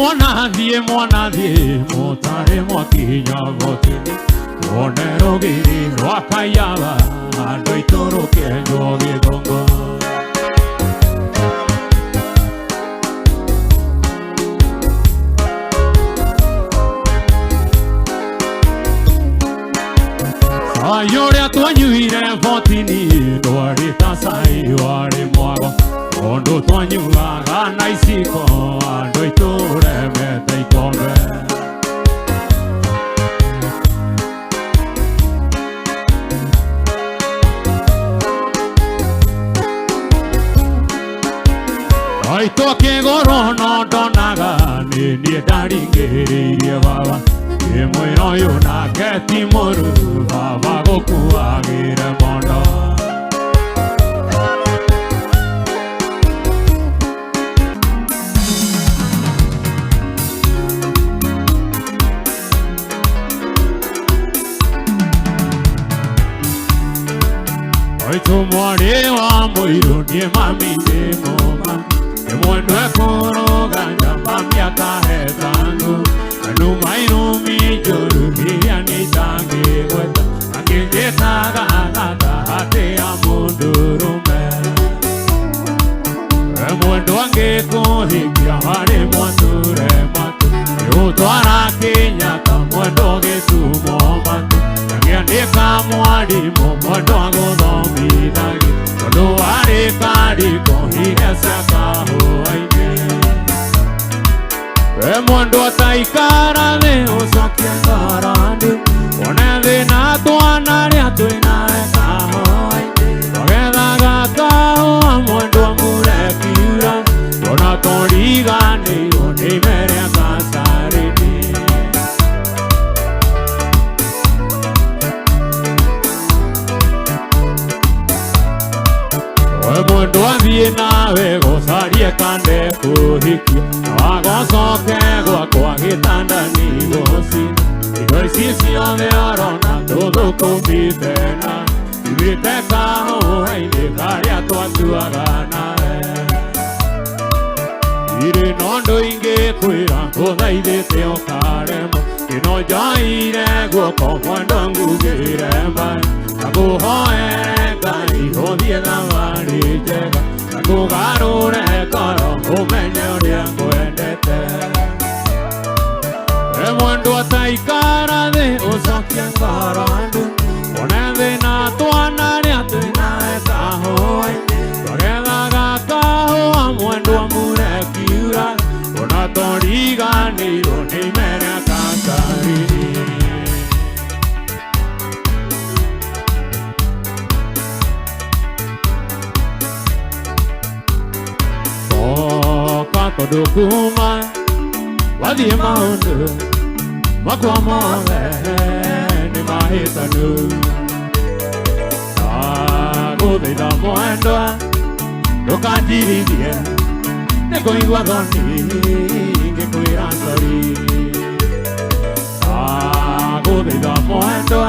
mwana thie motare mwakinya gotini onero giri rwakayaba andũ itũrũ kĩenyo gĩthongo Ayũrĩa twanyuire botini ndwarĩ ta cai warĩ mwago Ondũ twanyuaga na iciko andũ itũre mete ikombe Aitũ kĩgũrũ no ndonaga nĩ niĩ ndaringĩrĩirie baba Mwĩra ũyũ nake ti mũru baba gũkuagĩre mondo Aitũ mwarĩ wa mũirũ niĩ mami ndĩ mũma nĩ mwendwa kũrũganja mami akahetanu Andu mairumi njũru iria nĩitangĩgweta Angĩnjĩtaga gatagatĩ ya mũndũrũme Mwendwa angĩkũhikia harĩ mwature matu Nĩũtwara Kĩnyata mwendwa gĩtumo matu Angĩandĩka mwarimũ mwendwa gũthomithagi Tondũ warĩ kariko hinya cia kahũa-inĩ Mwendwa taikara thĩ ũcokie ngarandi Wone thĩna twanarĩa twĩnawe kahũa-inĩ Twagethaga kahũa mwendwa mũrekiura Ona tũriganĩirwo nĩ imerĩa gacarĩni Mwendwa thiĩ nawe gũcarie kande kũhikia Wagocoke gwakwa gĩtandani gũcina Indo ici ciothe arona tũthũkũmbĩte na Ithĩte kahũa-inĩ karĩa twatuaga nawe Irĩ na ũndũ ingĩkwĩra ngũthaithĩte ũkaremwo Ĩno njoire guoko mwendwa ngugĩre mbae Na ngũhoere Ngai ũthiĩ thabarĩ njega Na ngũgarũre ngoro ũmenye ũrĩa ngwendete Mwendwa taikara thĩ ũcokie ngoro andu Wone thĩna twanarĩa twĩnawe kahũa-inĩ Twagethaga kahũa mwendwa mũrekiura Ona tũriganĩirwo nĩ imerĩa gacarĩni Tondũ kuma wathiĩ maũndũ makwa mothe nĩ mahĩtanu Ndagũthaitha mwendwa ndũkanjirithie nĩ kũigua thoni ngĩkwĩra sori Ndagũthaitha mwendwa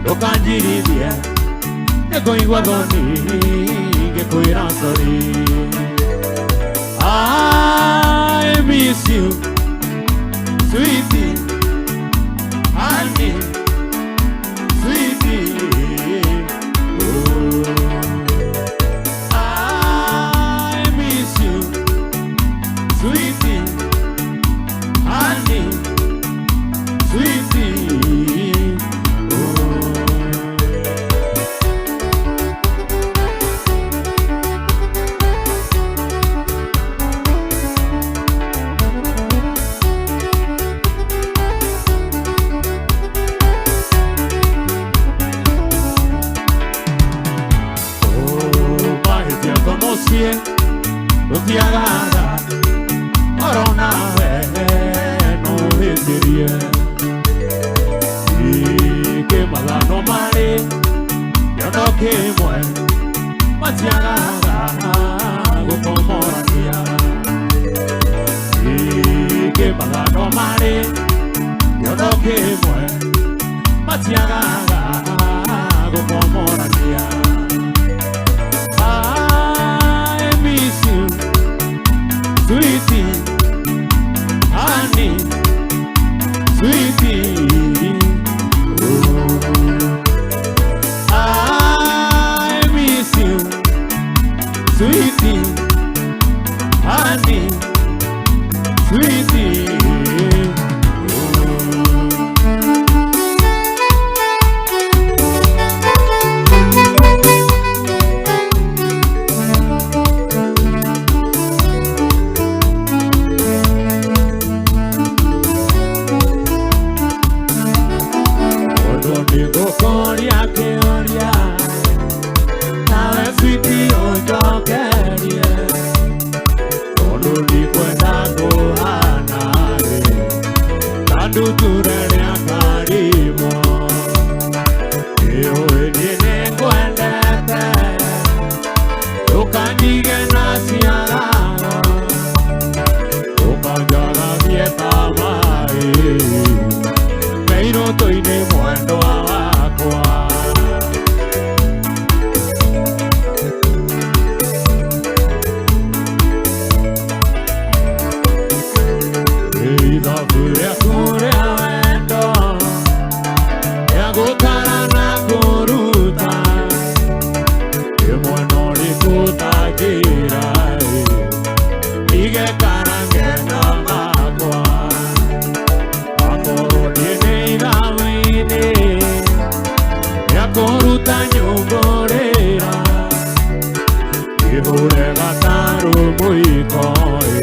ndũkanjirithie nĩ kũigua thoni ngĩkwĩra sori I miss you, sweetie, honey, sweetie. Oh, I miss you, sweetie, honey, sweetie. Utiagaga Orona no hĩtĩrie Kĩmathano marĩ Kĩondo kĩmwe Matiagaga gũkomorania Kĩmathano marĩ Kĩondo kĩmwe Matiagaga gũkomorania I miss you, sweetie, diga naciara Okajara vieta mai Meino toine muendo akwa Ida furia furia vendo Yago karana koruta Yemono rikuta girai Ige karange namakwa Akoro dine igawine Yakoruta nyugorera Ihure gataru muikoi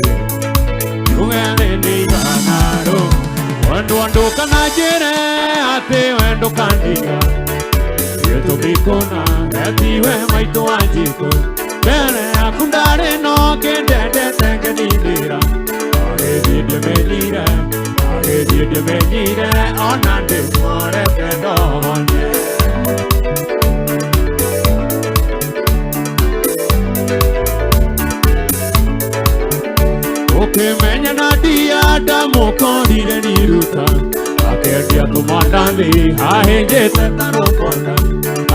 Yungene niganaro Wando kanajere ate wendo kandiga Yeto bikona etiwe maito ajiko Bene akundare no kendede tenge nidira Age dide menire onande more kendo onye Oke menya na dia damo kondire niruta Akedia tumadandi ahenje tetaro konda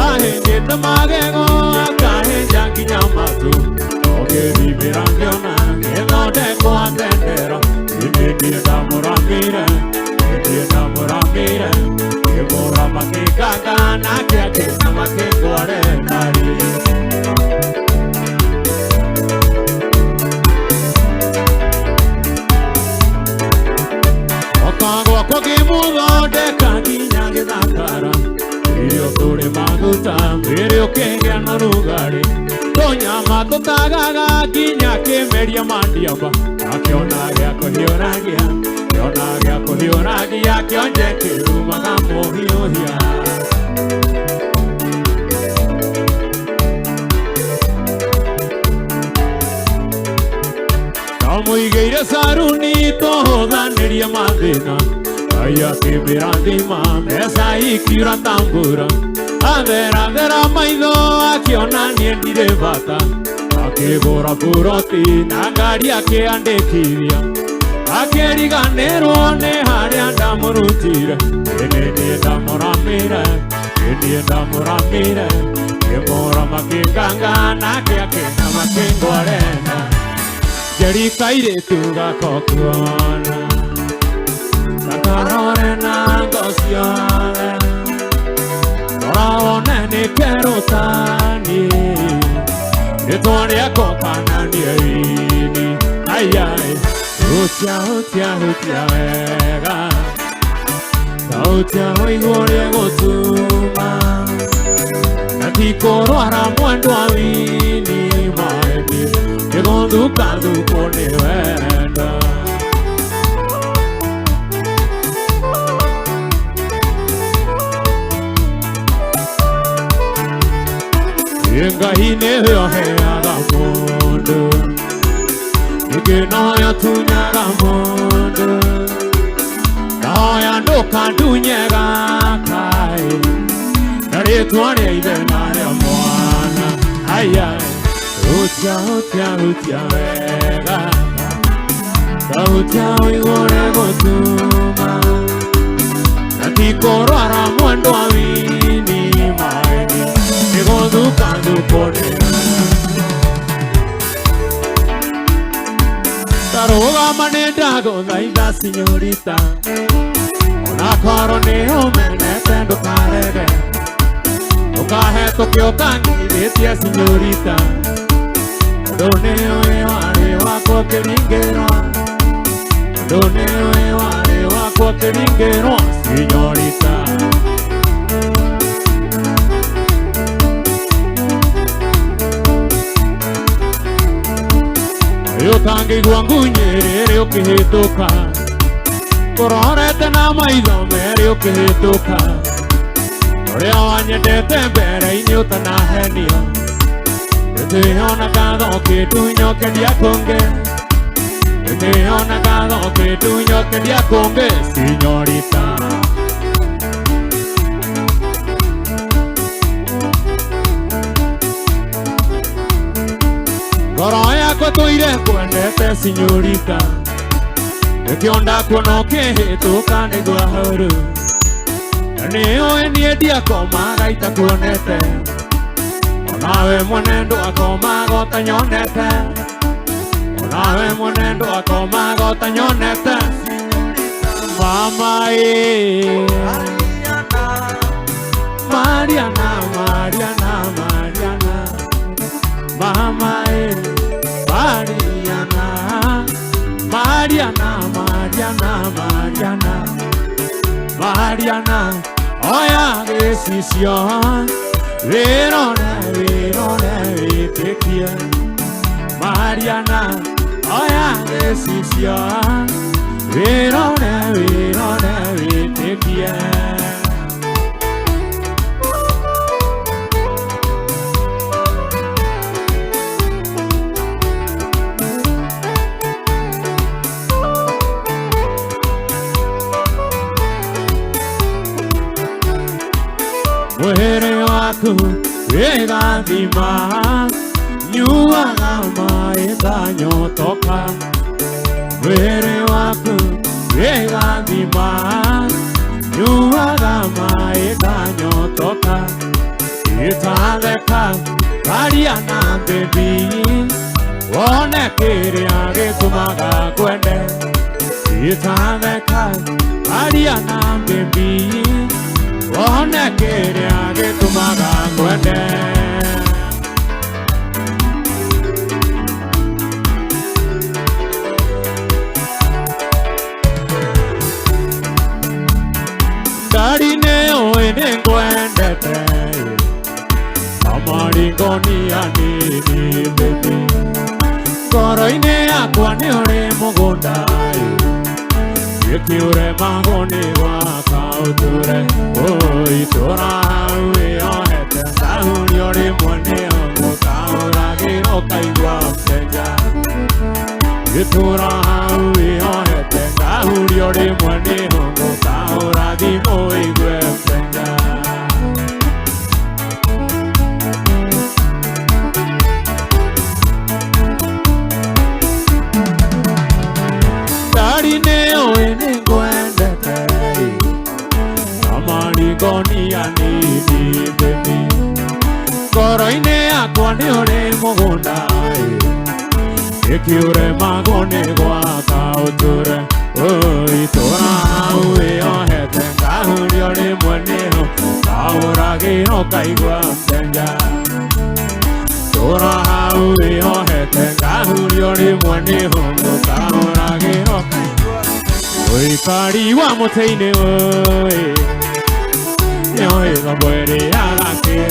Ahenje tamagego akahenja kinyamatu Oke vivirangiona keno deko atendera Imedia damuramire Kebora makikaka nakia kisa makikore nari Kwa kimudo de kanginya githakara Irio turi maguta Irio kenge narugari Tonya matutagaga Kinya kimeria mandiamba Akiona gya kuhioragia Kionje kirumaga muhiohia Kamuigeire saruni Tohodhaniria mathina Aya kibirandima Mesa ikira tambura Avera maitho Akiona niendire bata Akigora buroti Nagari akiandikithia Akiriganirwo ni haria ndamurutire Ini ndamuramire Kimura makinganga Nake akina makingorena Jerika iretu gakokuona Sakarore na ngosione Noraone ni kerutani Nitoria kokana nieini Ayai Hutia wega Sautia hoigore gotuma Natikorwara mwendo awini maemi Kegonduka kone wenda Ngai nĩwe ũheaga mũndũ Ningĩ nowe ũtunyaga mũndũ Ndahoya ndũkandunye gakaĩ Na rĩtwa rĩa ithe na rĩa mwana Aiai Hutia wega Hutia ũihũre gũtuma Na tikorwara mwendo awini maĩni Nĩgũthuka thukũrĩra Tarũgama nĩndagũthaitha sinyorita Onakorwo nĩũmenete ndũkarege Ndũkahetũke ũkangirĩtie sinyorita Ũndũ nĩũĩ warĩ wakwo kĩringĩrwo Ũndũ nĩũĩ warĩ wakwo kĩringĩrwo sinyorita Ũtangĩigua ngunyĩrĩrĩ ũkĩhĩtũka Kũrorete na maitho merĩ ũkĩhĩtũka Ũrĩa wanyendete mbere-inĩ ũtanahenio Ndĩona gatho ũkĩndunyokeria kũngĩ Ndĩona gatho ũkĩndunyokeria kũngĩ Sinyorita Ore señorita que onda kono ke to kane guaru Neo eni dia koma gaita konete Onawe monendo akoma gota nyonete Onawe monendo akoma gota nyonete Mama Mariana Mariana Mariana Mama Mariana Mariana Mariana Mariana Mariana Oya decisión Verona Vitequia Mariana Oya decisión Verona Vitequia Muere waku ega dima Nyua gama eganyo toka Muere waku ega dima Nyua gama eganyo toka Italeka Mariana baby One kere age kumaga kwende Italeka Mariana baby Ona kere age kumaga kwende Darine oene kwende te Amari goni ani baby Koroine akwani ore mogondai Yekiure magoni wakauture Oi tora uwe ohete Sahuri ori mwene ongo Kauragi no kaigwa mtenja Yetura uwe ohete Sahuri ori mwene ongo Kauragi moigwe mtenja Goni ani baby Koroine akwani ore mogondai Ekiure magone gwa kauture Oi tora uwe ohete Kahuri ore mwene ho Kauragi no kaigwa mtenja Tora uwe ohete Kahuri ore mwene ho Kauragi no kaigwa Oi kari wa moteine oi Yoiga muere alake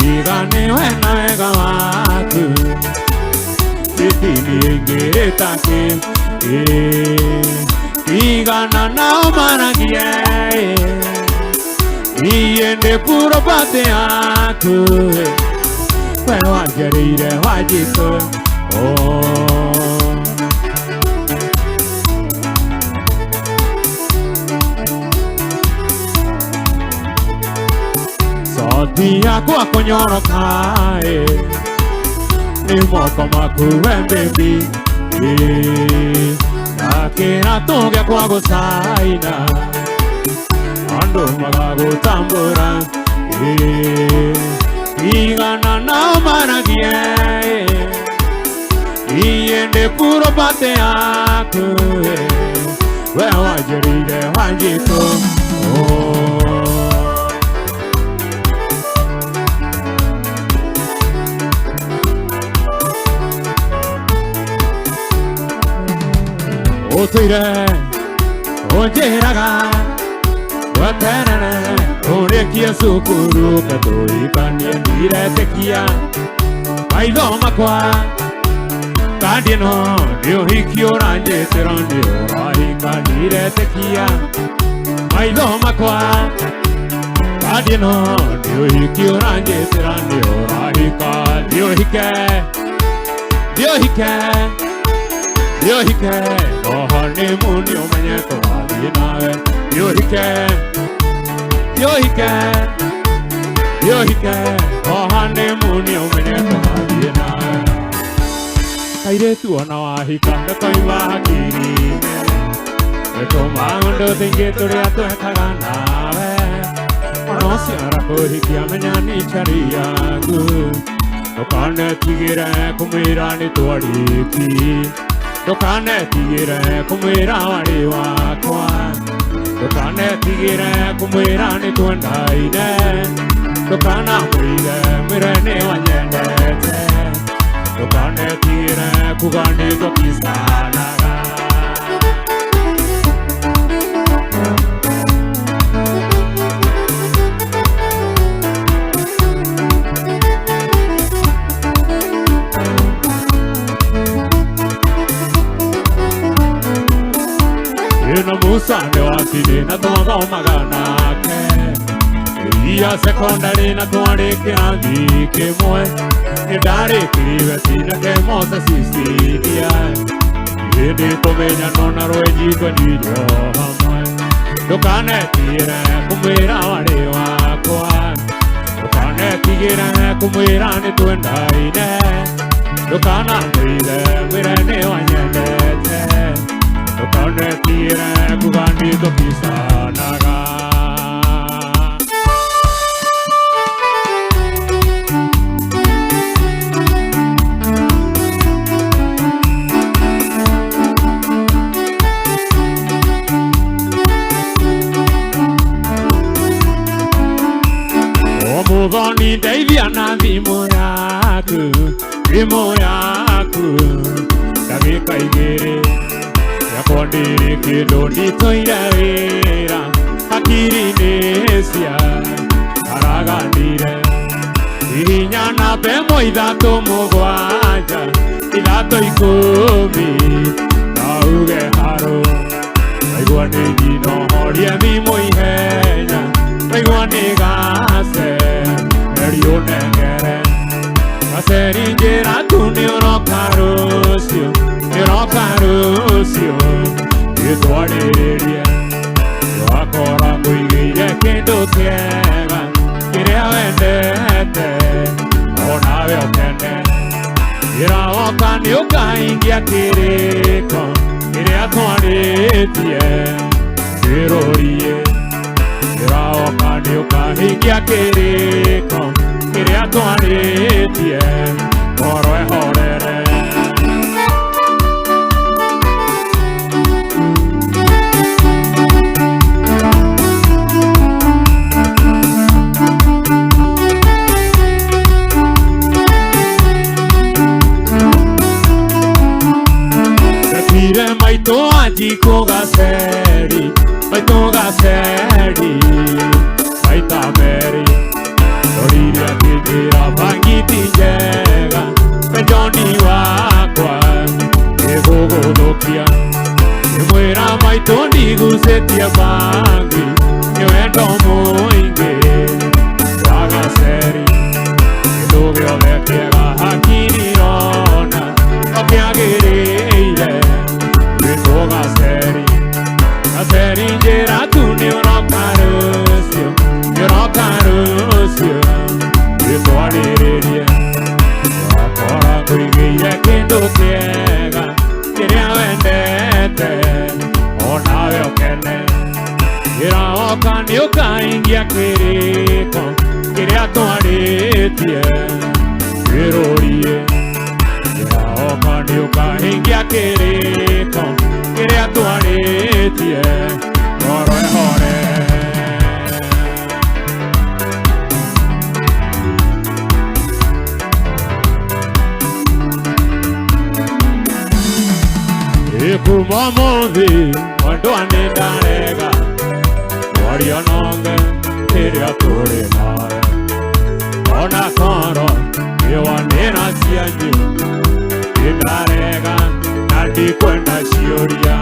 Igane wena ega waku Titini ingere take Igana na omanagie Iende puro pate aku Pero ajerire wajiko Dia kwa konyoro kae Ni moko makuwe baby Nakina toge kwa gosaina Ando magago tambura Igana na managie Iende puro pate aku Wewa jeride wanjito Otuire, ojeraga, waterana, orekia sukuru, katoi kanye dire tekia, bailo makwa, kadino, dio hikio ranje teronio, rahika dire tekia, bailo makwa, kadino, dio hikio ranje teronio, rahika, dio hike. Yo hike, oh honeymoon, yo manye to nawe. Yo hike, oh honeymoon, yo manye to nawe. Kairetu ona wahika ndakaiwa hakiri Toma ngondo tingi turi atuekaga nawe Ono ciara kuhikia menya ni chari yaku Ndukanetigire kumwira ni twariki Ndukanetigire kumwira wari wakwa Ndukanetigire kumwira ni twendaine Ndukanamwire mwire ni wanyendete Ndukanetigire kugani tukisanaga Musa ne wakili na tuwaga maganake Iria secondary na tuwari kirangi kimwe Nidari kiriwe sina ke Moses Sisidia Hindi kumenya nona rweji kwenilio hamwe Ndukanetire kumwira wari wakwa Ndukanetire kumwira ni twendaine Ndukanamwire mwire ni wanyendete Ndukanetire kugani tukisanaga Omugoni Davia na vimo yaku Davika igere Yakondiri kiloni toirera Hakiri nesia Araganire Ihinyana bemo idhato mugwaja Idhato ikumi Nauge haro Waigwane jino horia mimo ihenya Waigwane gase Erio negere Gaseri njera tuni orokarosio Erokarosio Yitwaneria Yoakora kuigire kindu kiega Kiria wendete Onawe okene Iraoka ni ukaingia kiriko Kiria twanitie Kirorie Iraoka ni ukaingia kiriko Kiria twanitie Oroe horere Maito ajiko gaseri Maita meri Doriria kijira bangiti jega Pejoni wakwa Egogo dokia Mwera maito nigusetia bangi Nyewendo moinge Wagaseri Ilugio vekiega hakini ona Okiagireile Gaseri njera tuni orokarosio Yitwanereria Wakora kuigire kindu kiega Kiria wendete Onawe okene Iraoka ni ukaingia kiriko Kiria twanitie Kirorie Iraoka ni ukaingia kiriko Kiria twanitie Oroe horere Ikuma mothi Wandu anindarega Waria nonge Kiria turi nawe Ona koro Iwanira cianyu Indarega Nandi kwenda cioria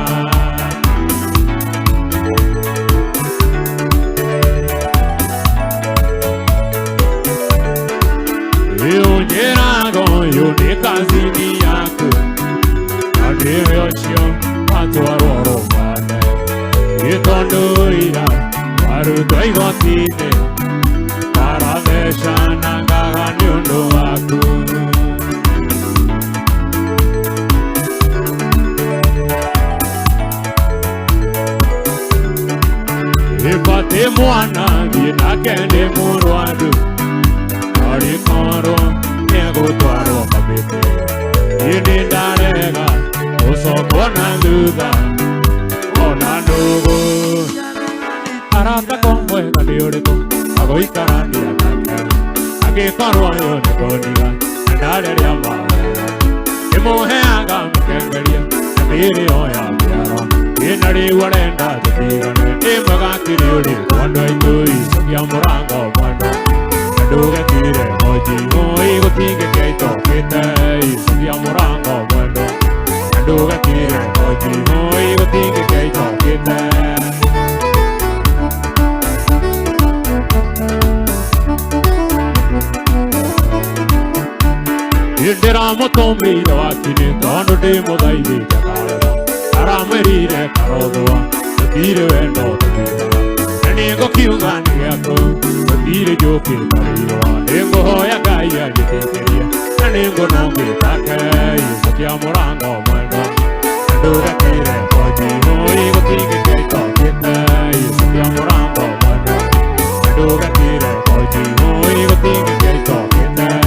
Iunjirago Yuni kazini yaku Nandi yochio Patuaroro mane Itonduira Waruto igotine Paradesha Nangaga nyundu waku Oi karani ataka Ake karwa yo ne kodiga Nandare ya mawe Emo he aga mkengelia Nabiri oya biara Inari warenda tutigane Imaga kiri uri Wando ituri Sukia murango mwando Nanduge kire moji Moi gutinge keito kite Sukia murango mwando Nanduge kire moji Moi gutinge keito kite Indira motombi da wakine tondo de modai de kakara arameri de karodoa tire vendo tira nani go kiuga ni ako tire joke mariwa engo hoya gaya jete keria nani go nonge takai sokia morango mwendo ndura tire koji hoi go tige keito ketai sokia morango mwendo ndura tire koji hoi go tige keito ketai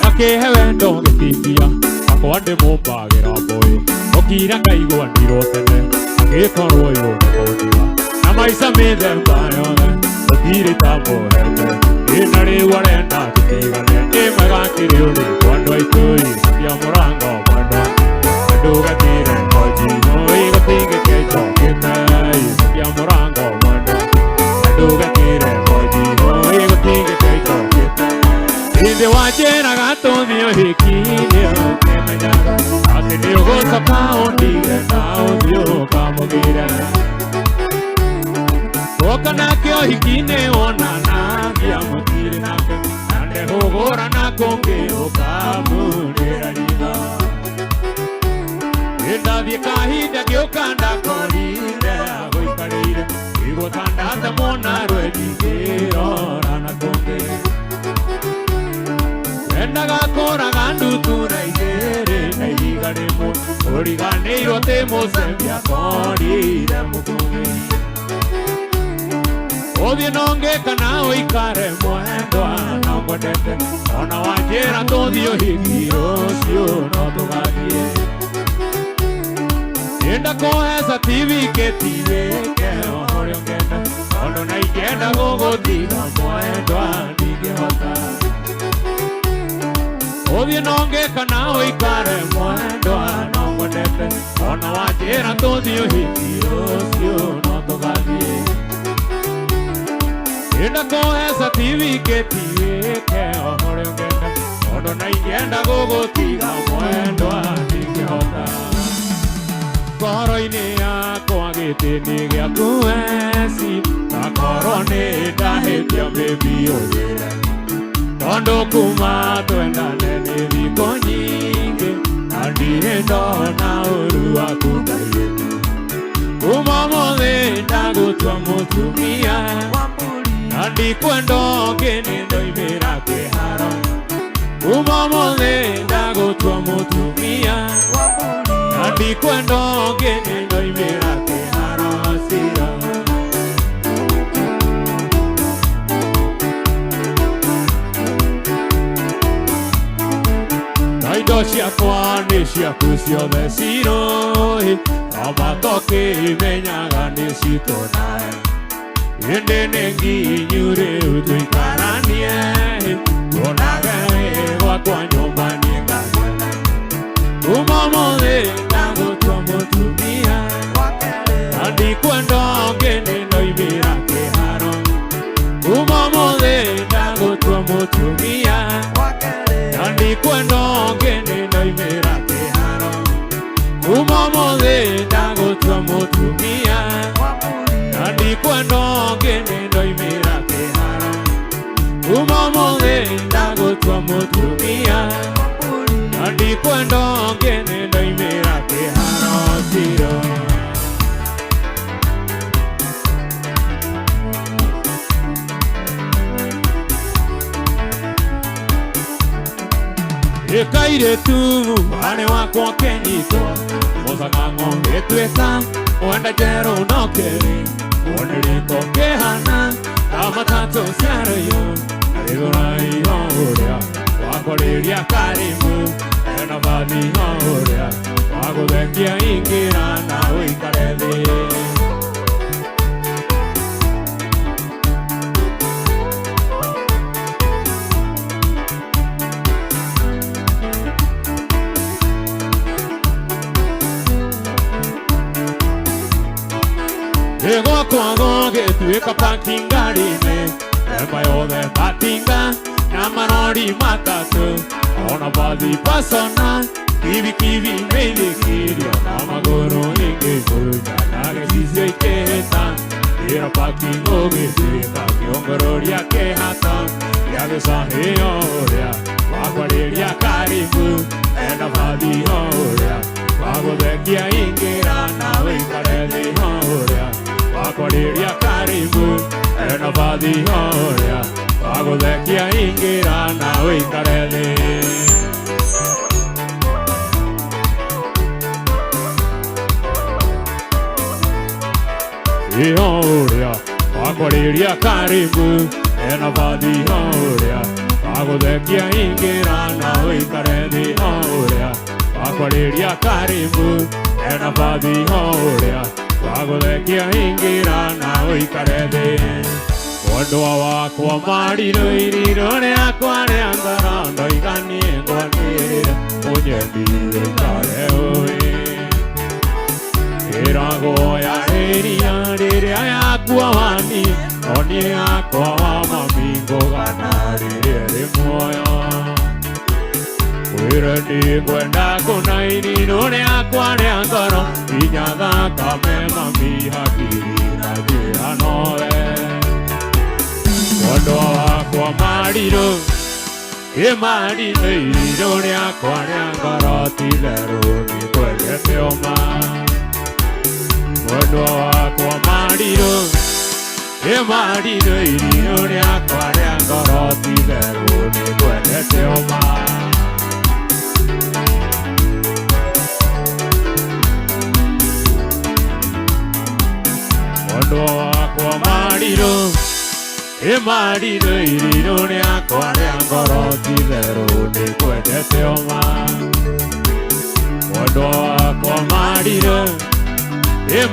Ake hewendo getikia akwande mumbagira boy okira kaigwa ndirotene ake korwo yo nodiwa na maisha methe mbayone otire tambo hete inari warenda tutigane imaga kiriuri kwando ituri ya murango mwando nduga tire koji noi gotige keito kitai ya murango mwando nduga tire koji noi gotige keito kitai Inde wachena gato mio hikine Kemenyara Ate nio gosa paondire Nao dio kamogira Koka nakio hikine Ona nagia mutire nake Nande hogora nakonge Okamurera riga Inda vikahida Kiokanda korire Agoikarire Igo tandata mona Rwedike Ora nakonge Endaga kora gandu tura igere na igare mo origane irote mo sembia kori de mukumi Odie nonge kana oikare moendo ana godete ona wajera todio hikiro sio no togagie Enda ko esa TV ke TV ke orio ngenda ono na igenda gogo diga moendo anige hota Odie nonge kana oikare mwendo anongodete Ona wajera todio hikiro sio no togagie Inda ko esa TV ke TV ke ohore ngenda Ono na igenda gogo tiga mwendo anike hota Koro ine ako agete nige akuesi Takoro ne dahetia mebi oyera Tondo kuma tuendane ni viko nyingi Andire ndona urua kudayetu Kuma mole ndagutwa mutumia Andi kwendo geni ndoimira keharo Kuma mole ndagutwa mutumia Andi kwendo geni ndoimira keharo sira Indo ciakwa nĩ ciaku ciothe cirũĩ Kama toke menyaga nĩ citũnae Hĩndĩ nĩ nginyu rĩu tũikaranie Tuonage gwakwa nyũmba nĩ ngagene Kuma mũthĩ ndagũtua mũtumia Na ndikwenda ngene ndoimĩra kĩharo Kuma mũthĩ ndagũtua mũtumia Nandi kwendo ngene ndoimira keharo Kuma mothe ndagutwa mutumia Nandi kwendo ngene ndoimira keharo Kuma mothe ndagutwa mutumia Nandi kwendo ngene ndoimira keharo Zero Ekaire tu, ane wakwa kenyito Mozaga ng'ombe tweka, wenda jero no keri Wonderiko kehana, kama tato siaro yo Narigora iyo uria, wakoreria karimu ena vadi horea Wago de kia ingira na uikarele Ego kwa que tuve kapakingarine Ebayo de batinga Namanori matatu Ona badi pasona Kivi kivi mele kirio Namagoro inge kuruja Nage sisyo ikeheta Ira pakingo geseta Kiongororia kehata Yage saheyo orea Wakwareria karibu Ena badi orea Wago de kia ingira Nawe karele orea Wakwareria karibu Ena badi orea Wago de kia ingira Nawe karele Orea, Wakwareria karibu Ena badi orea Wago de kia ingira Nawe karele orea Wakwareria karibu Ena badi orea Wago de kia ingira Nawe karele Ondoa wakwa mariro iriro ne akwa ne angara Ndoigani engwa nirira Onyendire kare oe Irago ya eria rire yakwa wani Oni yakwa wa mamingo gana rire moyo Wirani kwenda kuna iriro ne akwa ne angara Inyaga kame mami hakiri na jiranoe Ondoa kwa mariro mariro iriro ne akwa ne angara Tilero ni kwele teoma Ondoa kwa mariro mariro iriro ne akwa ne angara Tilero ni kwele teoma Ondoa kwa mariro mariro iriro ne akwa ne angara Tilero ni kwele teoma Ondoa kwa mariro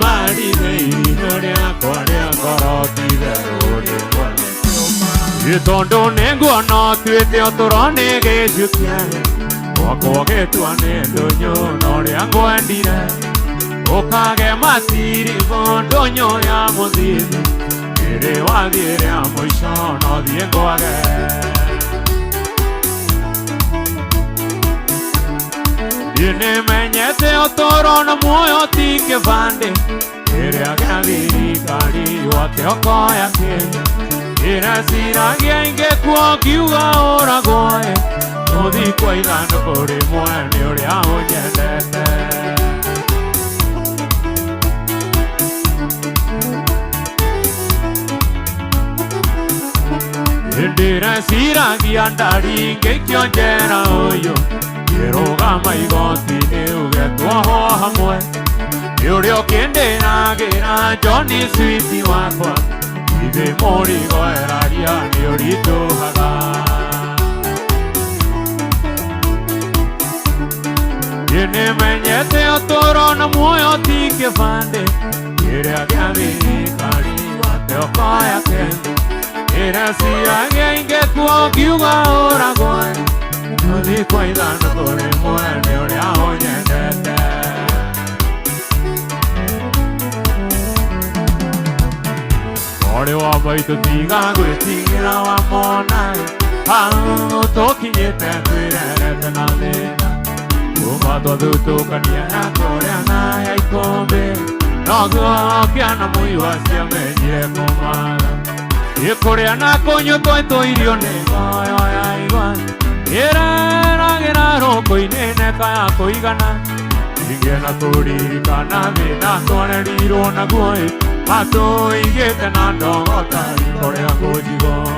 mariro iriro ne akwa ne angara Tilero ni kwele teoma Itondo nengo no tuete otorone ge jukia Wako ge tuane donyo no re angwandira Okage matiri bondonyo ya mozidi Ere wadire amoisho no diengo age Dine menyete otoro no muoyo tike vande Ere agadiri kari wate okoya ke Ere siragia inge kuo kiuga ora goe Nodi kwa ilano kore muene ore ao nyendete Ndira siragia ndari ngekyo njera oyo Yeroga maigoti ni ugetwa ho hamwe Yurio kende nagira Johnny Sweetie wakwa Ibe mori goeraria ni urito haga Yene menyete otoro na muoyo tike vande Yere agiaviri kari wate okoya kende Era siragia inge kuo kiuga ora goe Nodi kwa idano kore muene ore ao nyendete Ore wa baito tiga gwe tingira wa mona Hau toki nyete kuirerete na lena Umato dutu kania ya kore ana ya ikombe Nogo kiana mui wasia menyire kumara Yekore na konyo to irio ne goyo ya igwa Era roko inene kaya koigana Ingena kuri kana mena kone riro na goe Mato igete na ndogota ikore ya kojigo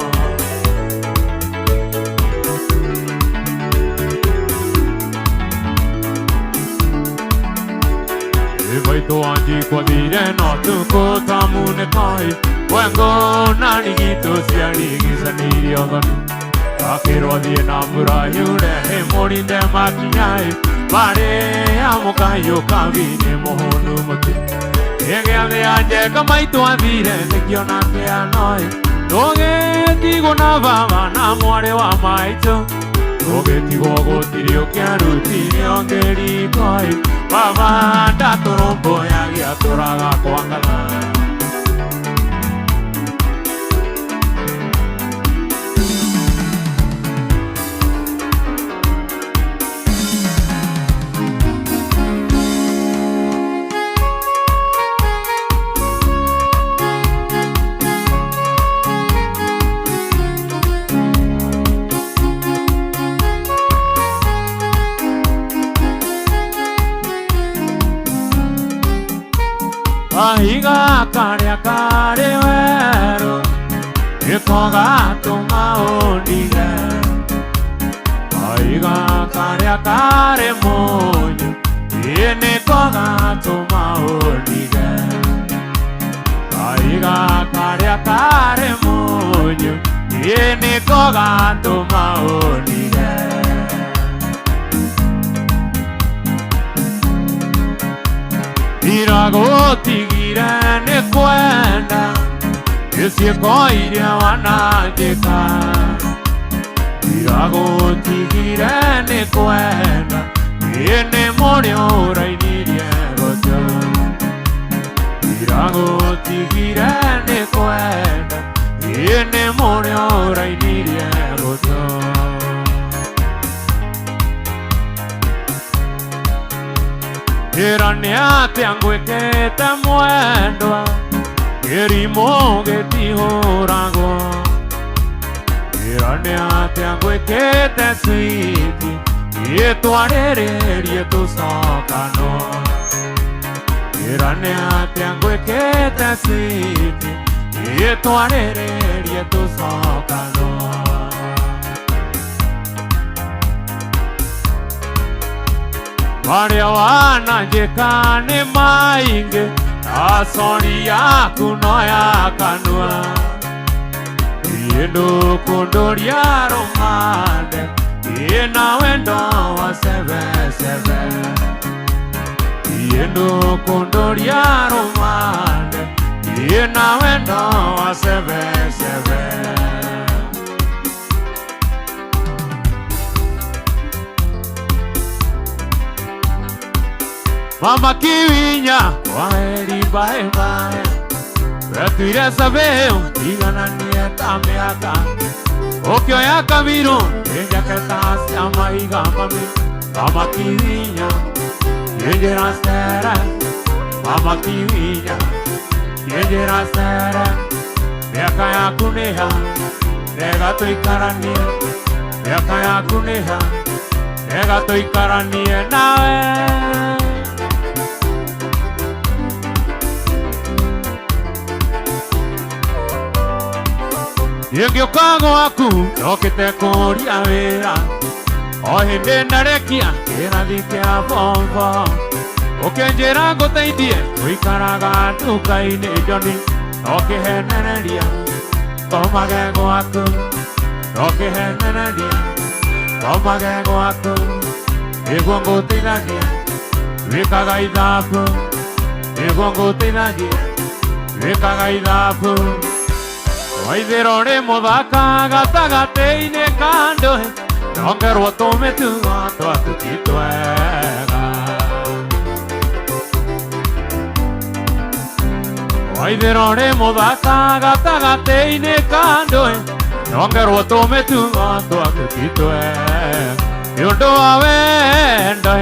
Evaito anji kwa dire no tuko tamune kai Wengo nani gito siari gisa niri ogani Akirodi namura yure mori de makinyai Pare amokayo kavine mohonu muti Ege ade aje kamai tua vire te kiona ke anoi Doge tigo na vama na muare wa maito Doge tigo go tirio kiaru tirio ngeri koi Vama da torombo ya gia toraga koangala Ahiga kare kare wero Ekoga toma ondiga Ahiga kare monyo Ene koga toma ondiga Ahiga kare monyo Ene koga toma ondiga Irago tigira ne kwenda Esi koiria wana jeka Irago tigira ne kwenda Ene morio rainiria gojo Irago tigira ne kwenda Ene morio rainiria gojo Irania tiangwe que te muendo Irimo que te horago Irania tiangwe que te suiti Y tu arere y tu socano Irania tiangwe que te suiti Y tu arere y tu socano Maria wana jekane mainge Asoni yaku no yakanua Yendo kondoria romande Yena wendo wa seve Yendo kondoria romande Yena wendo wa seve Mama kiwinya waeri bye bye Retire sabeu digana nieta meaka Okyo ya kabiro ella que estás amaiga mami Mama kiwinya yejera sera Mama kiwinya yejera sera Meaka ya kuneha nega to ikarani Meaka ya kuneha nega to ikarani nawe Yengyo kago aku no que te koria vera O hende narekia era dikia bomba O que njera go teidie oi karaga tu kaine joni No que heneria Toma que go aku No que heneria Toma que go aku Ego go tinania Vika gaidapu Ego go tinania Vika gaidapu Waidherore modaka gata gateine kando Nongerwo tome tu ato atutitwega Waidherore modaka gata gateine kando Nongerwo tome tu ato atutitwega Yundo awenda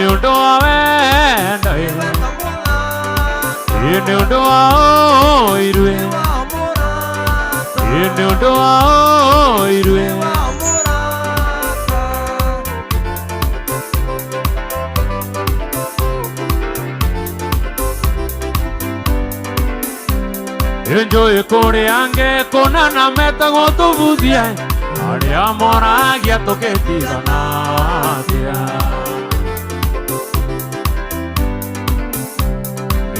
Yundo awenda Yundo oirwe Yundo oirwe Enjoy kore ange konana meta goto budia Are amora gia toke tiranatia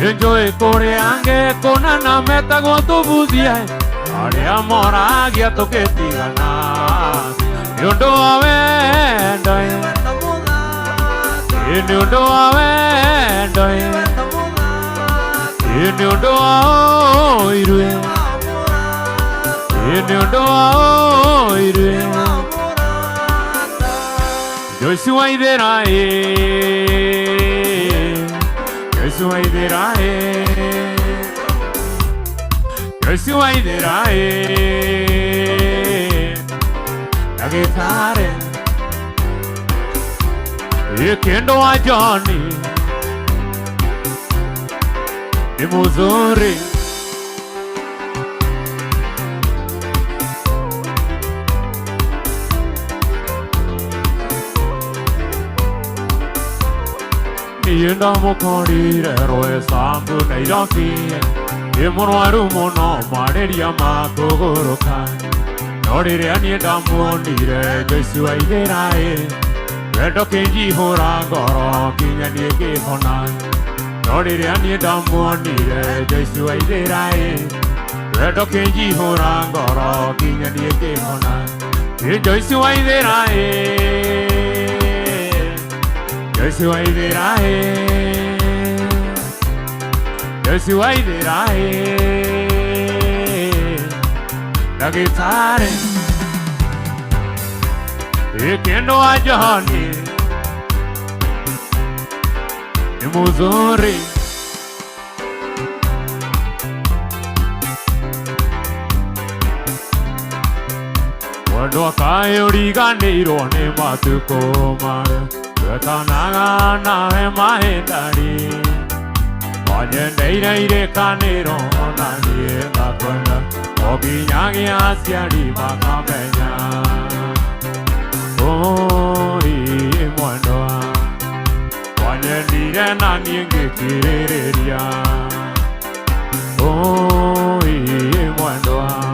Enjoy kore ange konana meta goto budia Aria mora gia toke tigana Yundo avendoi Yundo avendoi Yundo aoirue Yundo aoirue Joshua iderae Joshua iderae Joshua iderae Nagitare Yekendo wa Johnny Ni muzuri Yenda mokorire roe sambu neirokie Yemonwaru mono mareria makogoroka Norire anienda muonire Joshua iderae Wendo kenji hora ngoro kinyanie kihona Norire anienda muonire Joshua iderae Wendo kenji hora ngoro kinyanie kihona Joshua iderae Joshua iderae Joshua iderae Nagitare Yekendo wa Johnny Ni muzuri Wando akae uriganiro ni matuko mare Wetanaga nawe mahindari Wanyendeire ire kaniro Onanie ngakwenda Oginyagi asiari makamenya Oi mwandoa Wanyendire nani ngikiriria Oi mwandoa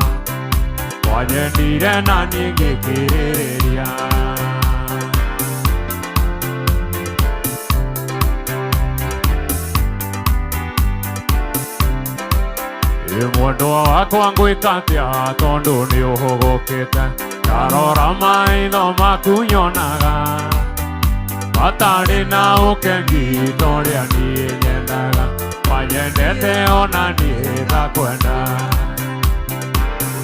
Wanyendire nani ngikiriria Mwandoa wakwa ngwikatia tondu ni uhogokete Karora maitho makunyonaga Matari na ukengi toria nie nyendaga Wanyendete ona nie ngakwenda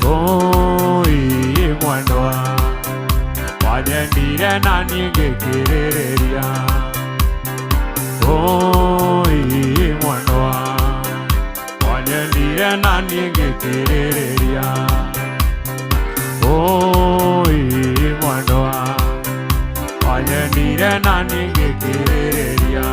Oi mwandoa Wanyendire na nie ngikiriria Oi mwandoa Wanyendire na nie ngikiriria Oi mwandoa Wanyendire na nie ngikiriria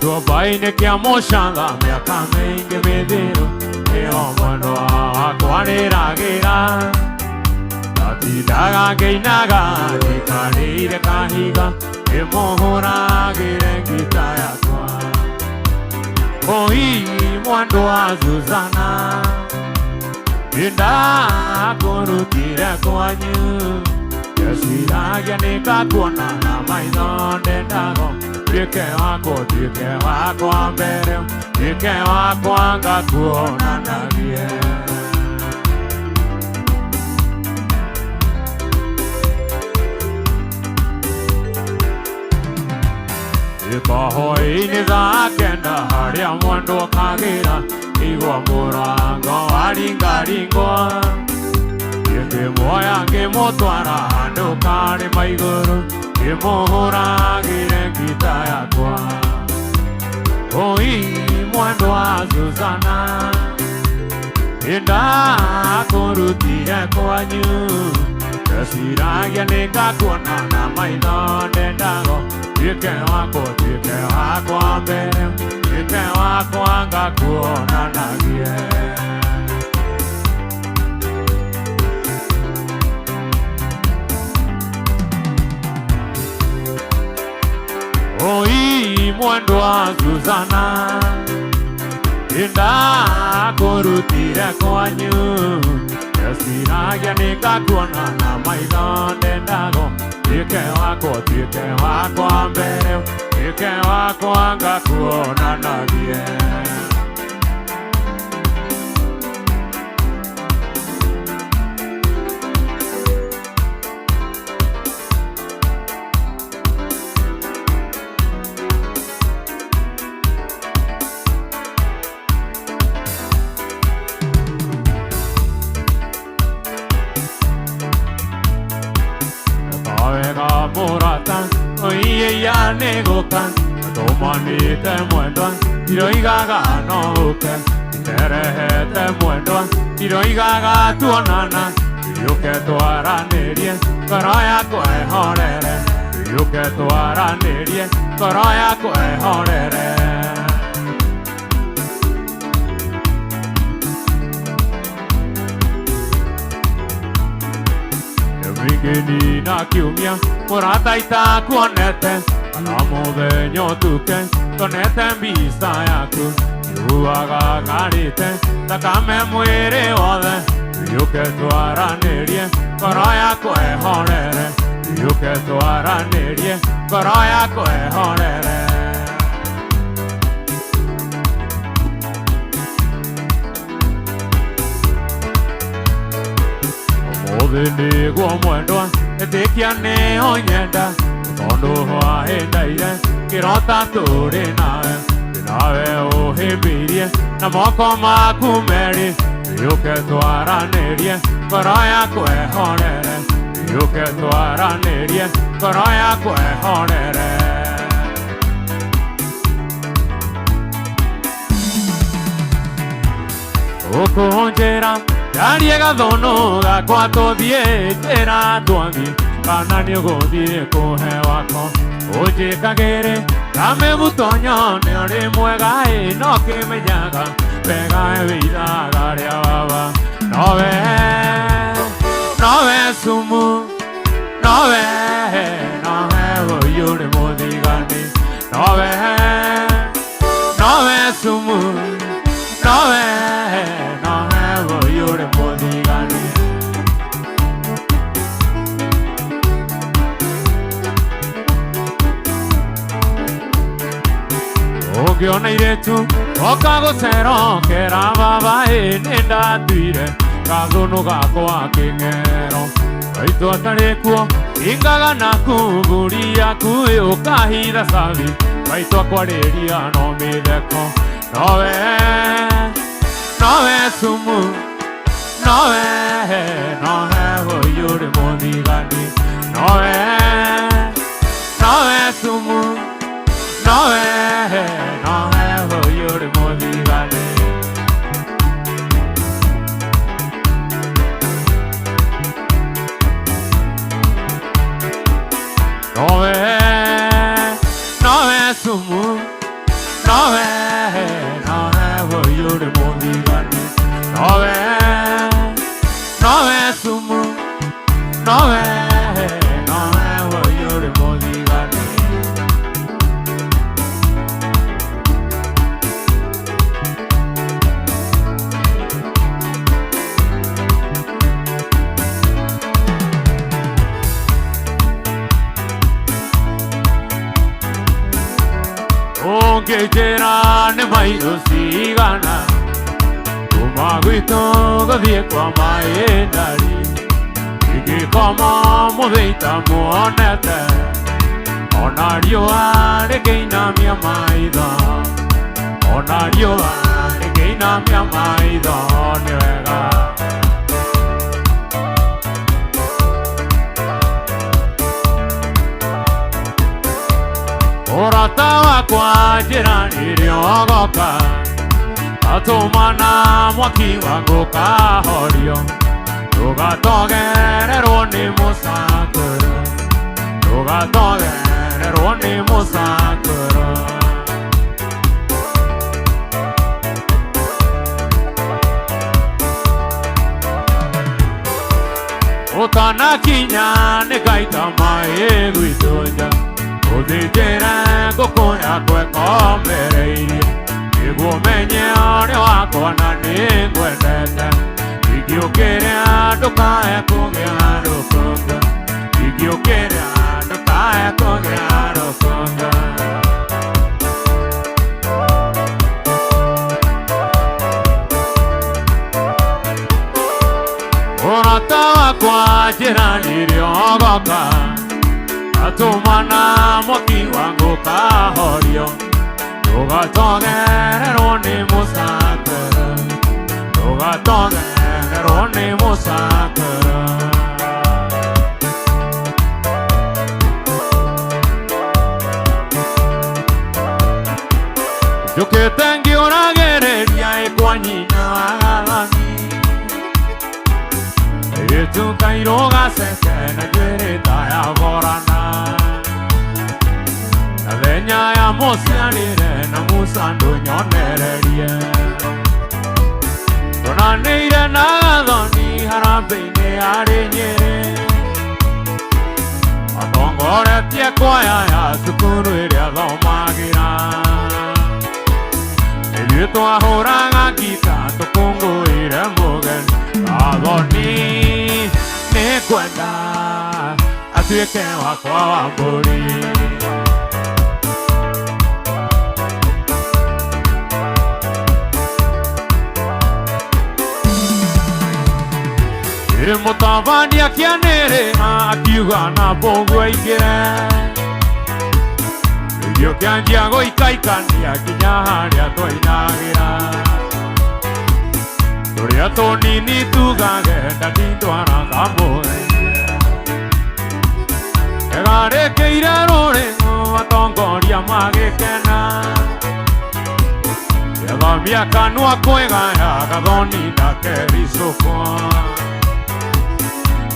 Tua baine kia moshanga miaka mingi midhiru Nio mwandoa wakwaniragira Natidaga ngeinaga nikarire kahiga Imuhuragire ngita yakwa Oi mwandoa Zuzana Inda kurutire kwanyu Yeshiragia nikakuona na maitho ndendago Dike wako mbere Dike wako ngakuona nagie Ikohoini zakenda haria mwendo kagira Igwa murango waringaringo Yenge moya ngimutwara handu kari maiguru Imuhuragire ngita yakwa Oi mwandoa Zuzana Inda kurutire kwanyu Yeshiragia nikakuona na maitho ndendago Dike wako mbere Dike wako ngakuona nagie Oi mwandoa Zuzana Inda kurutira kwanyu Yasiragia nikakuona na maithonde ndago Tike wako mbere Tike wako ngakuona nagie Morata, oye ya negokan, tomani te muendoan, tiroigaga no uke, terehe te muendoan, tiroigaga tuonana, yuke tuara nerie, karaya koe horere, yuke tuara nerie, karaya koe horere. Mingini na kiumia, morata ita kuonete Anamutheño tuke, tonete mbisa yaku Yuaga garite, takame mwiri wothe Yuke twaranirie, ngoro yako ehorere Yuke twaranirie, ngoro yako ehorere Othini gwo mwendwa etikia ni onyenda tondu hwa hindaire kirota turi nawe uhimbirie na moko maku meri yuke twaranirie ngoro yaku ehorere yuke twaranirie ngoro yaku ehorere ukunjira Yarie gathono gakwa tuthie njira twathie kana ni uguthie kuhe wako unjikagire kamegutonyo ni uri mwega no kimenyaga wega withaga ria baba nowe sumu nowe uyuri muthigani nowe sumu nowe uyuri muthigani ungiona iretu oka gucerokera baba ni ndatuire gathuno gakwa king'ero waitu atari kuo ingaga naku mburi yaku ukahitha cabi waitu akwariria no mitheko nowe sumu nowe uyuri muthigani nowe sumu nowe uyuri muthigani nowe sumu nowe uyuri muthigani nowe sumu nowe uyuri muthigani Ungejera ne maitho cigana kuma gwitũ gũthiĩ kwa maĩ ndari ingĩkoma mũthĩita muonete ona riũa rĩkĩinamia maitho ona riũa rĩkĩinamia maitho nĩ wega Urata wakwa njĩra-inĩ ĩrĩa ũgoka Atumana mwaki wangu kahorio Tugatogererwo ni musakuro Tugatogererwo ni musakuro Utanakinya nĩgaita maĩ gwitũ nja Ũthĩnjĩre ngũkũ yakwa ĩkombereirie Nĩguo menye ũrĩa Morana moki wangu kahorio Doga tonge rone musakara Doga tonge rone musakara Yo que tengo una guerrería y cuañina Y tu cairoga se quena guerrita ya borana La leña ya mosianire na musando nyonerería Dona neire nagado ni harapine areñere Atongore tie kwaya ya sukuru iria domagira Ebitu ahoranga kita tokungu ire mugen Agoni ne kwenda atuike wakwa wamburi Ire mutabani akianere akiuga na bongwe igire Yo kianjia goikaikania kinya haria twainagira Turia tonini tugagenda nditwaraga mugeithie Egarekeire ruringo atongoria magikena Yethamia kanua kwigaya gathoni ndakericukwa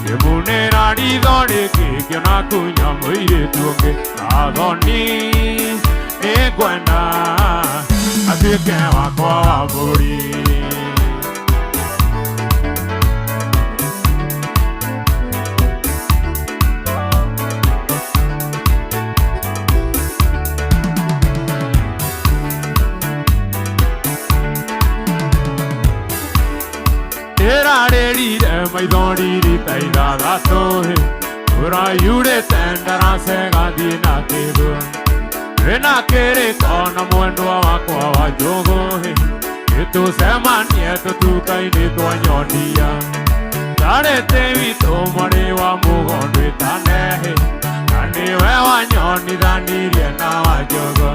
Kimunira ritho riki kiona kunya muiritu ungi Gathoni nikwenda atuike wakwa wa mburi Terarerire maithoriri taithaga tohi Urayure tendara segathina kibu Wina kiriko na mwendwa wakwa wa njuguhi Itusemanie tutukaini twanyonia Tarete witu mwari wa mugondu itanehi Na niwe wanyonithanirie na wa njugu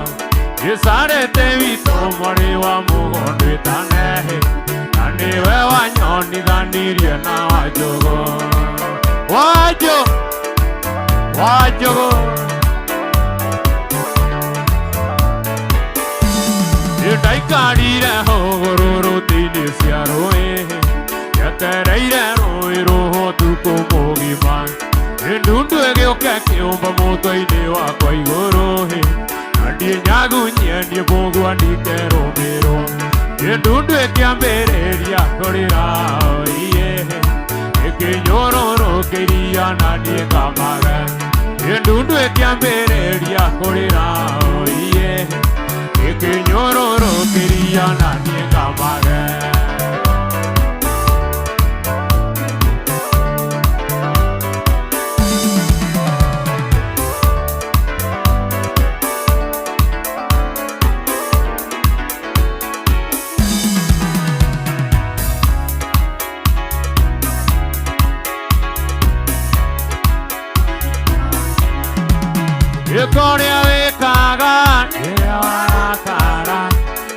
Isarete witu mwari wa mugondu itanehi Niwe wanyonithanirie na wajogo Wajogo Ndaikarire hogororo tini cia rũĩ Njetereire rũĩ rũho tuko mũgima Ndundu ĩgĩũke kĩũmba mũtwe-inĩ wakwa igũrũ Na ndiĩ nyagunyie ndiĩ mũgua ndikerũmĩrwo Ndundu ĩkĩambĩrĩria kũrĩra oiye Ĩkĩnyororokeria na niĩ ngamaga Ndundu ĩkĩambĩrĩria kũrĩra oiye Ĩkĩnyororokeria na niĩ ngamaga Ikoria wikaga niria warakara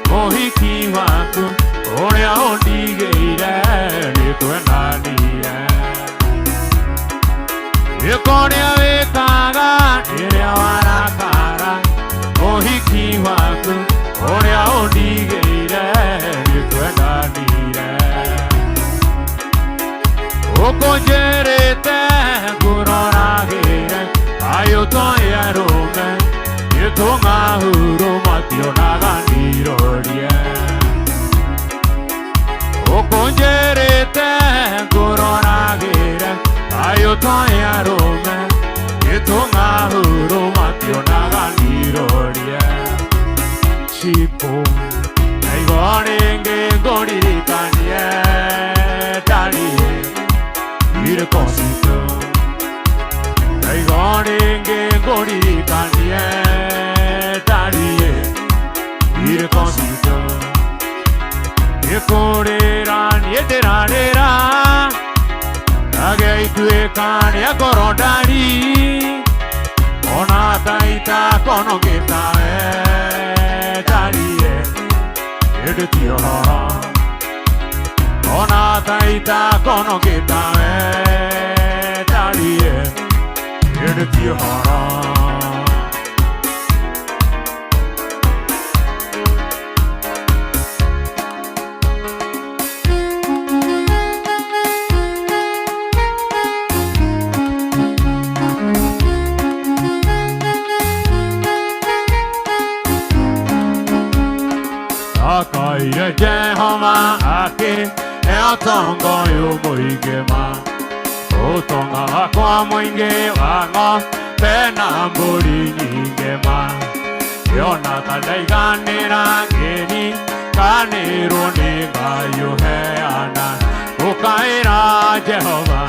Mũhiki waku ũrĩa ũndigĩire nĩtwendanire Ikoria wikaga niria warakara Mũhiki waku ũrĩa ũndigĩire nĩtwendanire Ũkũnjĩrĩte ngũroragĩre Ayotoya rome Yetonga huro mationaga nirorie Okonjerete ngororagire Ayotoya rome Yetonga huro mationaga nirorie Chipo Naigonenge ngoririkanie Dalie Ire kosito Naigonenge ngoririkanie Dalie Ire kosito Nikurira nieterarira Nage ituĩka nĩakorodari Ona taita kono kita Tariye Edutio Ona taita kono kita Tariye Edutio Akaire Jehova ake Eotongo yumoigema Otonga kwa mwinge wango Pena mburi nyingema Yona kadaiganira geni Kaniro niga yuheana Ukaira Jehova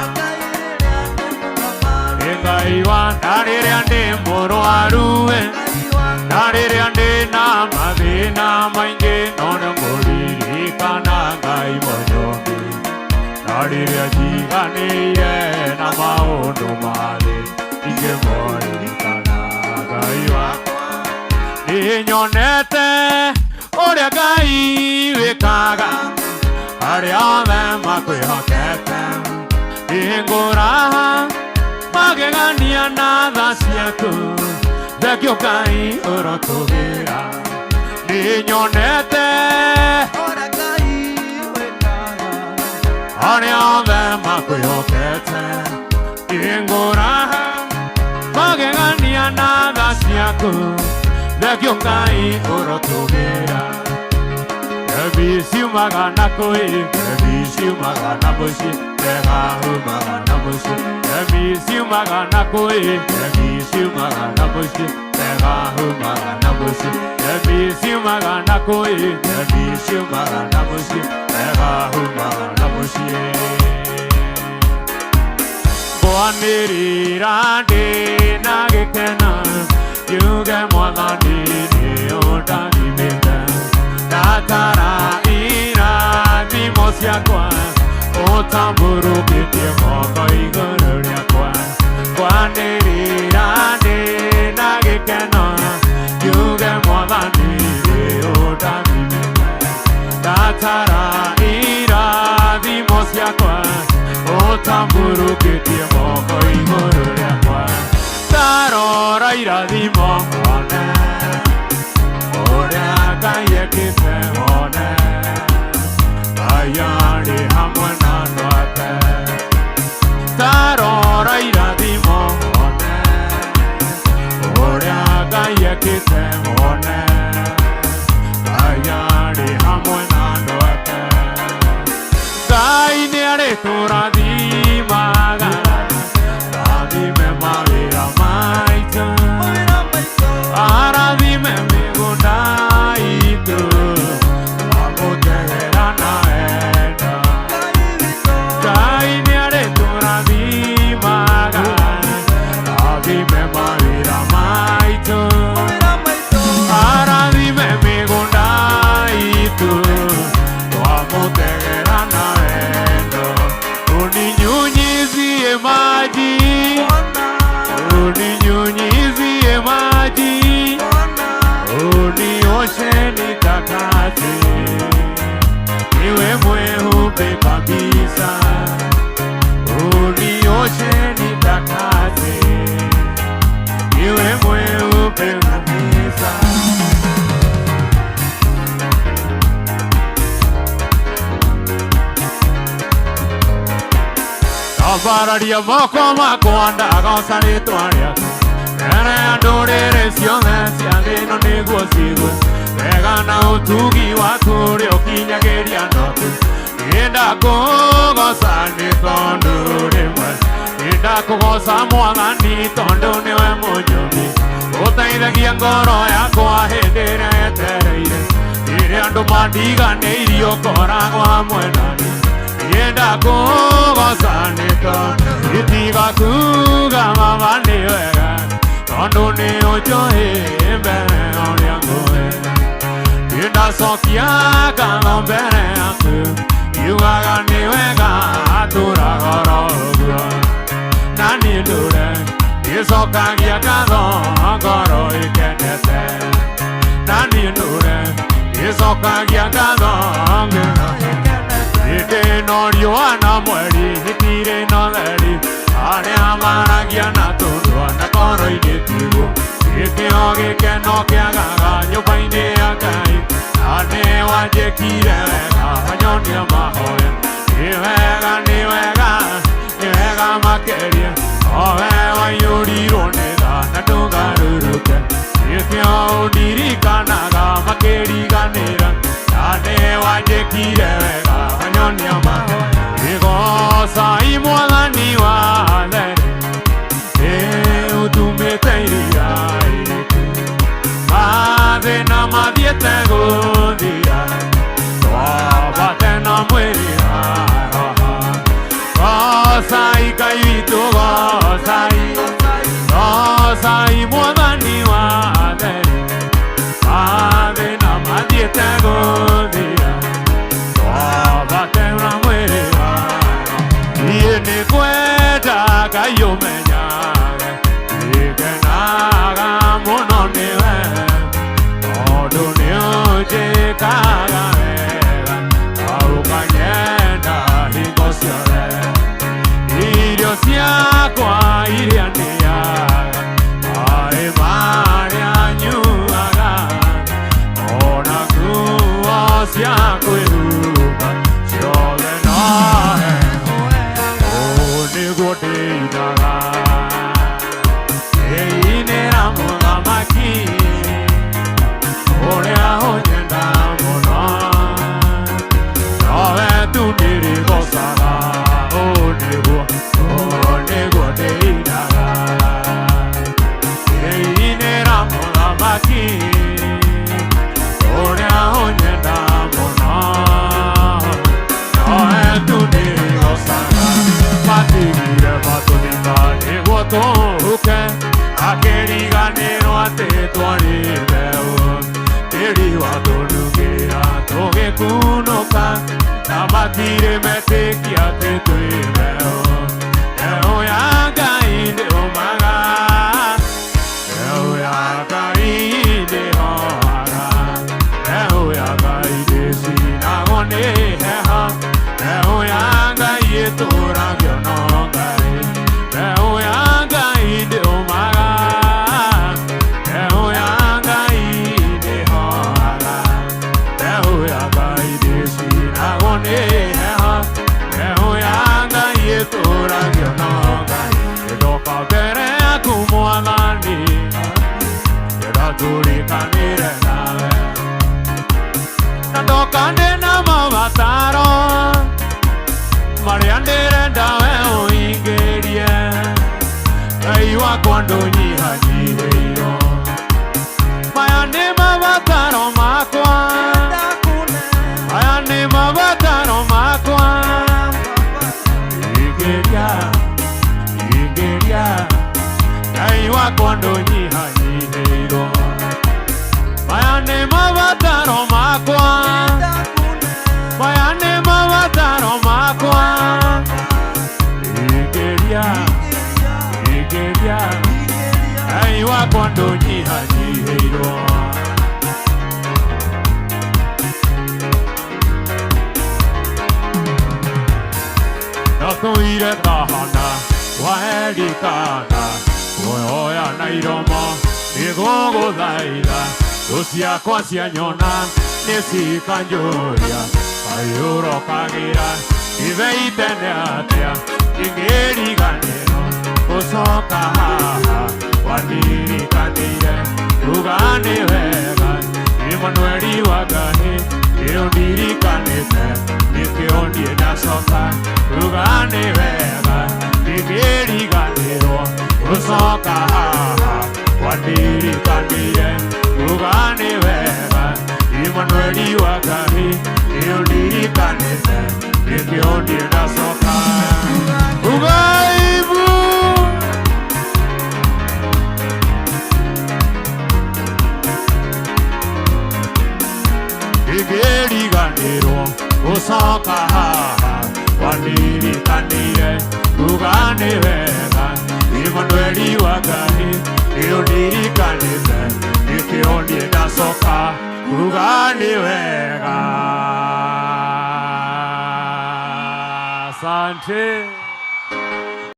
Engaiwa narire ande moro arue Narire ande na mathina maingi Nona nguriri kana ngai monyomi Narire ajiganire na maundu mathi Inge mori kana ngai wakwa Ninyonete uria ngai wikaga Aria othe makwihokete Inguraha magegania na tha ciaku Thekio Ngai urotugira Ninyonete uria Ngai wikaga Aria othe makwihokete Inguraha magegania na tha ciaku Thekio Ngai urotugira Ebi siumaga na koi Ebi siumaga na mushi Tega humaga na mushi Ebi siumaga na koi Ebi siumaga na mushi Tega humaga na mushi Ebi siumaga na koi Ebi siumaga na mushi Tega humaga na mushi Kwanirira de na gekena Yuge mwadani ni odani mebe Natara ira dimos yakwa Otamburu kiti moko iguru yakwa Kwanirira de nagikena Yuge mwadani odami mebe Natara ira dimos yakwa Otamburu kiti moko iguru yakwa Tarora ira dimokone Orea kaya kise one Ayari hamwana nwate Tarora ira dimokone Orea kaya kise one Ayari hamwana nwate Kai niare tura di magara Radime mavira maita Aradime migunda itu Aku tegerana eda Kai niare tura di maga Radime mavira maita Aradime migunda itu Aku tegerana eda Uninyunyizie maji Uninyunyizie maji Unioshe nitakase Niwe mweupe kabisa Unioshe nitakase Niwe mweupe kabisa Avararia moko makwanda Gosari tuaria Ere andorere sione Siandino niguo sigwe Vega na utugi wakuri Okinyageria notu Inda kugosa ni tondu rimwe Inda kugosa mwathani tondu niwe munyomi Uteithagia ngoro yakwa hindire etereire Ire andu mandiganeirio koragwa mwenani Yenda kugosa nito Itiga kuga mama ni wega Tondo ni ujohe mbere oria ngoe Yenda sokia kama mbere aku Yugaga ni wega atura goro ugua Nani ndure Isoka Giagado, Goro, Ikenete, Nani Nure, Isoka Giagado, Ike no Yuana Mori, Hitire no Lady, Aneamara Giana Tudu, Nakoro Iditu, Ike Ogi Kenokiaga, you find the Akai, Anewa Jekire, Ayonia Mahoya, Ivega Makeria. Oh, I yuri ronega, Natunga Ruruka. If you diri Kanaga, Makeri Ganera, Adewa Jeki Rega, Anyonyama, because I Molaniwa, then to me Tairia. Ave Namadieta Godia, but then I'm waiting. Sai kaito sai modani wade ave namadieta godia bate ramwere yene kweta kayo menya ikanaga monone odone oje kaga aukanyenda hikosiare Siakwa iriania ai maria nyuaga ona kuwa siakweruka siole nae oni godeinaga einera mugamaki orea onyenda muno nawe tuniri gosaga onigo Akeri ganero ate tuari veo, teri wadonugira toge kunoka, namatire mete kiate tui veo, eo yaga inde omaga, eo yaga inde hoaga, eo yaga inde sinagone heha, eo yaga yetura gionogari, eo yaga inde omaga. Nandokande na mavataro Mariandere dawe oingerie Aiwa kwando nyiha jiheiro Mayane mavataro makwa Mayane mavataro makwa Igeria Aiwa kwando nyiha jiheiro Mayane mavataro makwa Mayane mavataro makwa Igeria Aiwa kwando nyiha jiheiro Nato ire tahana Waeri kana Oya nairomo Nigogo daida Lucia quasi agnona Nesi kanjoria Ayuro kagira Iveite neatea Ingeri ganero Kosoka haha Wandiri kandire Ugane vega Imanueli wagane Iondiri kanete Nikiondi nasoka Ugane vega Ingeri ganero Kosoka haha Wandiri kandire Ugane vega Imanueli wagane Iondiri kanete Nikiondi nasoka Ugaibu Igeri ganero Osaka haha Wandiri kanire Ugane vega Imanueli wagane Ugani wega. Asante.